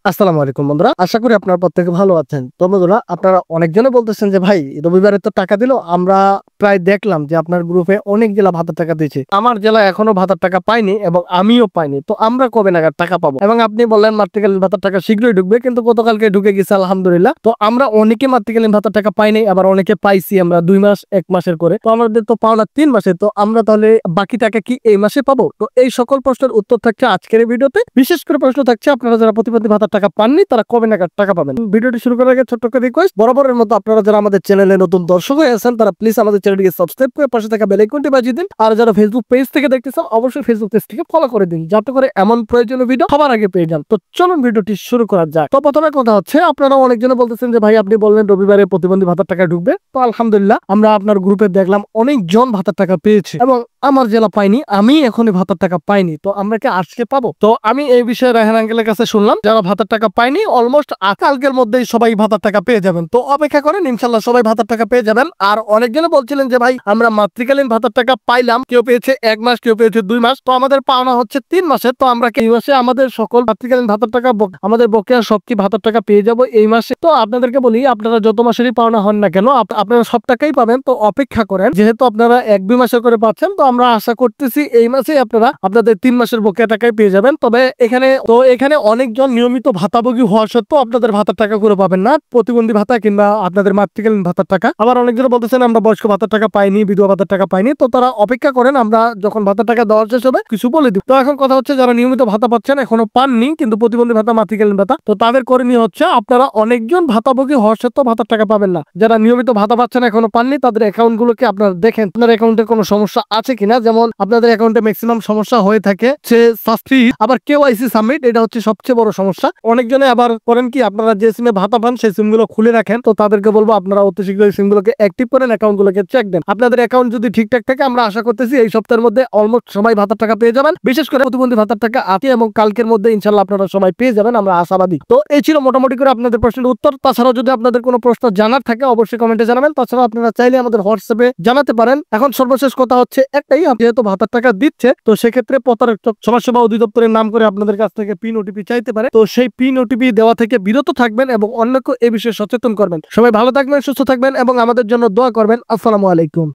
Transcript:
আসসালামু আলাইকুম বন্ধুরা, আশা করি আপনারা প্রত্যেকে ভালো আছেন। তো বন্ধুরা, আপনারা অনেকজনে বলতেছেন যে ভাই রবিবারে তো টাকা দিল, আমরা প্রায় দেখলাম যে আপনার গ্রুপে অনেক জেলা ভাতার টাকা দিয়েছে, আমার জেলা এখনো ভাতার টাকা পাইনি এবং আমিও পাইনি। তো আমরা কবে নাগাদ টাকা পাবো? এবং আপনি বললেন মাতৃকালীন ভাতার টাকা শীঘ্রই ঢুকবে, কিন্তু গতকালকে ঢুকে গেছে আলহামদুলিল্লাহ। তো আমরা অনেকে মাতৃকালীন ভাতার টাকা পাইনি, আবার অনেকে পাইছি আমরা 2 মাস 1 মাসের করে। তো আমাদের তো পাওনা 3 মাসে, তো আমরা তাহলে বাকি টাকা কি এই মাসে পাবো? তো এই সকল প্রশ্নের উত্তর থাকছে আজকের এই ভিডিওতে। বিশেষ করে প্রশ্ন থাকছে আপনারা যারা প্রতিপত্তি ভাতার টাকা পাননি তারা কবে নাগাদ টাকা পাবেন। ভিডিওটি শুরু করার আগে ছোট্ট করে রিকোয়েস্ট, বরাবরের মতো আপনারা যারা আমাদের চ্যানেলে নতুন দর্শক হয়ে আছেন তারা প্লিজ আমাদের চ্যানেলটিকে সাবস্ক্রাইব করে পাশে থাকা বেল আইকনটি বাজিয়ে দিন। আর যারা ফেসবুক পেজ থেকে দেখতেছেন অবশ্যই ফেসবুক পেজটিকে ফলো করে দিন, যাতে করে এমন প্রয়োজনীয় ভিডিও সবার আগে পেয়ে যান। তো চলুন ভিডিওটি শুরু করা যাক। তো প্রথমে কথা হচ্ছে, আপনারা অনেকজনে বলতেছেন যে ভাই আপনি বললেন রবিবারে প্রতিবন্ধী ভাতার টাকা ঢুকবে। তো আলহামদুলিল্লাহ আমরা আপনার গ্রুপে দেখলাম অনেকজন ভাতার টাকা পেয়েছে এবং আমার জেলা পাইনি, আমি এখনই ভাতার টাকা পাইনি। তো আমরা কি আজকে পাবো? তো আমি এই বিষয়ে রায়হান আঙ্কেলের কাছে শুনলাম যারা ভাতার টাকা পাইনি অলমোস্ট কালকের মধ্যেই সবাই ভাতার টাকা পেয়ে যাবেন। তো অপেক্ষা করেন, ইনশাল্লাহ সবাই ভাতার টাকা পেয়ে যাবেন। আর অনেকজনে বলছিলেন যে ভাই আমরা মাতৃকালীন ভাতার টাকা পাইলাম, কেউ পেয়েছে 1 মাস, কেউ পেয়েছে 2 মাস, তো আমাদের পাওনা হচ্ছে 3 মাসের। তো আমরা এই মাসে আমাদের সকল মাতৃকালীন ভাতার টাকা আমাদের বকেয়া সব কি ভাতার টাকা পেয়ে যাব এই মাসে। তো আপনাদেরকে বলি, আপনারা যত মাসেরই পাওনা হন না কেন আপনারা সব টাকাই পাবেন। তো অপেক্ষা করেন, যেহেতু আপনারা 1-2 মাসের করে পাচ্ছেন, তো আমরা আশা করতেছি এই মাসে আপনারা আপনাদের 3 মাসের বকেয়া টাকায় পেয়ে যাবেন। তবে এখানে অনেকজন নিয়মিত ভাতাভোগী হওয়া সত্ত্বেও আপনাদের ভাতার টাকা করে পাবেন না, প্রতিবন্ধী ভাতা কিংবা আপনাদের মাতৃকালীন ভাতার টাকা। আবার অনেকজন বলতেছেন আমরা বয়স্ক ভাতার টাকা পাইনি, বিধবা ভাতার টাকা পাইনি। তো তারা অপেক্ষা করেন, আমরা যখন ভাতার টাকা দেওয়ার শেষ হবে কিছু বলে দিব। তো এখন কথা হচ্ছে, যারা নিয়মিত ভাতা পাচ্ছেন এখনো পাননি কিন্তু প্রতিবন্ধী ভাতা মাতৃকালীন ভাতা, তো তাদের করণীয় হচ্ছে আপনারা অনেকজন ভাতাভোগী হওয়া সত্ত্বেও ভাতার টাকা পাবেন না। যারা নিয়মিত ভাতা পাচ্ছেন এখনো পাননি তাদের অ্যাকাউন্ট গুলোকে আপনারা দেখেন আপনার অ্যাকাউন্টে কোনো সমস্যা আছে কিনা। যেমন আপনাদের অ্যাকাউন্টে ম্যাক্সিমাম সমস্যা হয়ে থাকে সে সাস্টি আবার কেওয়াইসি সাবমিট, এটা হচ্ছে সবচেয়ে বড় সমস্যা। অনেকজনে আবার করেন কি, আপনারা যে সিমে ভাতা পান সেই সিম গুলো খুলে রাখেন। তো তাদেরকে বলবো আপনারা অতি শীঘ্রই সিম গুলোকে অ্যাক্টিভ করেন, অ্যাকাউন্ট গুলোকে চেক দেন। আপনাদের অ্যাকাউন্ট যদি ঠিকঠাক থাকে আমরা আশা করতেছি এই সপ্তাহের মধ্যে অলমোস্ট সবাই ভাতার টাকা পেয়ে যাবেন। বিশেষ করে প্রতিবন্ধী ভাতার টাকা আজকে এবং কালকের মধ্যে ইনশাল্লাহ আপনারা সবাই পেয়ে যাবেন, আমরা আশাবাদী। তো এই ছিল মোটামুটি করে আপনাদের প্রশ্নের উত্তর। তাছাড়াও যদি আপনাদের কোনো প্রশ্ন জানার থাকে অবশ্যই কমেন্টে জানাবেন। তাছাড়া আপনারা চাইলে আমাদের হোয়াটসঅ্যাপে জানাতে পারেন। এখন সর্বশেষ কথা হচ্ছে একটাই, যেহেতু ভাতার টাকা দিচ্ছে তো সেক্ষেত্রে প্রতারক সমাজসেবা অধিদপ্তরের নাম করে আপনাদের কাছ থেকে পিন ওটিপি চাইতে পারে। তো সেই পিন ওটিপি দেওয়া থেকে বিরত থাকবেন এবং অন্যকে এ বিষয়ে সচেতন করবেন। সবাই ভালো থাকবেন, সুস্থ থাকবেন এবং আমাদের জন্য দোয়া করবেন। আসসালামু আলাইকুম।